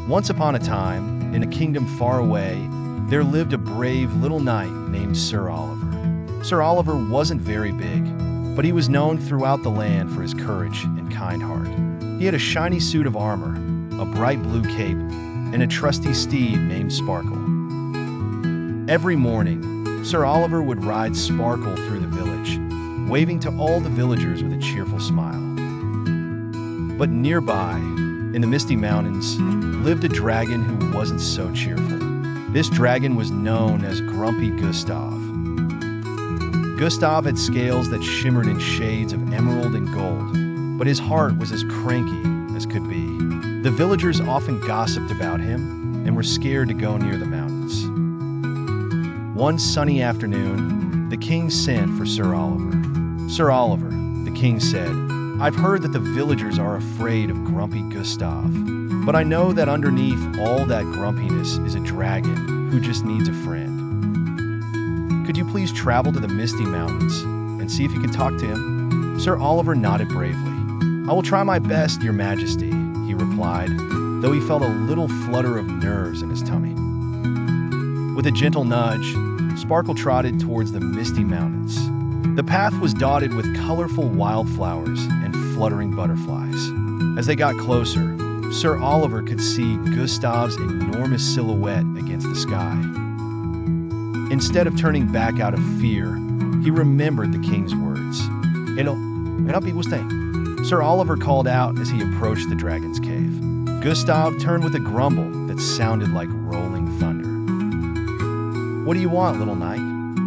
Once upon a time, in a kingdom far away, there lived a brave little knight named Sir Oliver. Sir Oliver wasn't very big, but he was known throughout the land for his courage and kind heart. He had a shiny suit of armor, a bright blue cape, and a trusty steed named Sparkle. Every morning, Sir Oliver would ride Sparkle through the village, waving to all the villagers with a cheerful smile. But nearby, in the misty mountains, lived a dragon who wasn't so cheerful. This dragon was known as Grumpy Gustave. Gustave had scales that shimmered in shades of emerald and gold, but his heart was as cranky as could be. The villagers often gossiped about him and were scared to go near the mountains. One sunny afternoon, the king sent for Sir Oliver. "Sir Oliver," the king said, "I've heard that the villagers are afraid of Grumpy Gustave, but I know that underneath all that grumpiness is a dragon who just needs a friend. Could you please travel to the Misty Mountains and see if you can talk to him?" Sir Oliver nodded bravely. "I will try my best, Your Majesty," he replied, though he felt a little flutter of nerves in his tummy. With a gentle nudge, Sparkle trotted towards the Misty Mountains. The path was dotted with colorful wildflowers and fluttering butterflies. As they got closer, Sir Oliver could see Gustave's enormous silhouette against the sky. Instead of turning back out of fear, he remembered the king's words. "Hello, Grumpy Gustave," Sir Oliver called out as he approached the dragon's cave. Gustave turned with a grumble that sounded like rolling thunder. "What do you want, little knight?"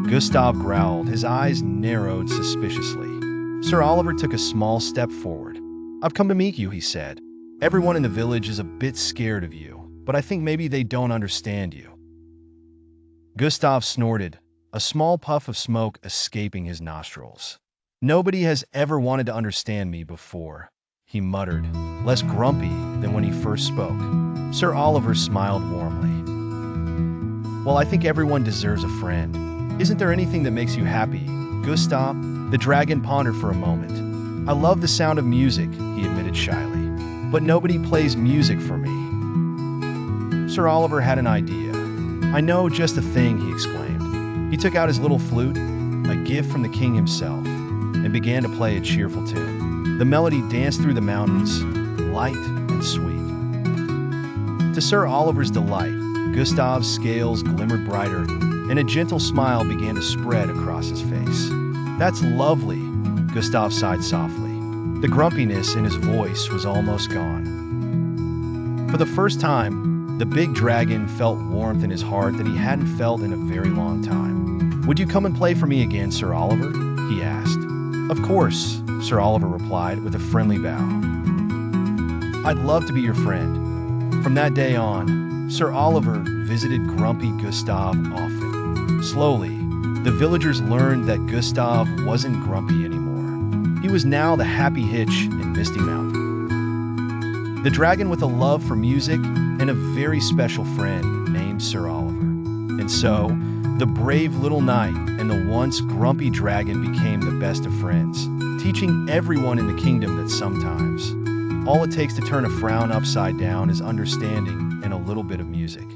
Gustave growled, his eyes narrowed suspiciously. Sir Oliver took a small step forward. "I've come to meet you," he said. "Everyone in the village is a bit scared of you, but I think maybe they don't understand you." Gustave snorted, a small puff of smoke escaping his nostrils. "Nobody has ever wanted to understand me before," he muttered, less grumpy than when he first spoke. Sir Oliver smiled warmly. "Well, I think everyone deserves a friend. Isn't there anything that makes you happy, Gustave?" The dragon pondered for a moment. "I love the sound of music," he admitted shyly, "but nobody plays music for me." Sir Oliver had an idea. "I know just the thing," he exclaimed. He took out his little flute, a gift from the king himself, and began to play a cheerful tune. The melody danced through the mountains, light and sweet. To Sir Oliver's delight, Gustave's scales glimmered brighter, and a gentle smile began to spread across his face. "That's lovely," Gustave sighed softly. The grumpiness in his voice was almost gone. For the first time, the big dragon felt warmth in his heart that he hadn't felt in a very long time. "Would you come and play for me again, Sir Oliver?" he asked. "Of course," Sir Oliver replied with a friendly bow. "I'd love to be your friend." From that day on, Sir Oliver visited Grumpy Gustave often. Slowly, the villagers learned that Gustave wasn't grumpy anymore. He was now the happy hitch in Misty Mountain. The dragon with a love for music and a very special friend named Sir Oliver. And so, the brave little knight and the once grumpy dragon became the best of friends, teaching everyone in the kingdom that sometimes all it takes to turn a frown upside down is understanding and a little bit of music.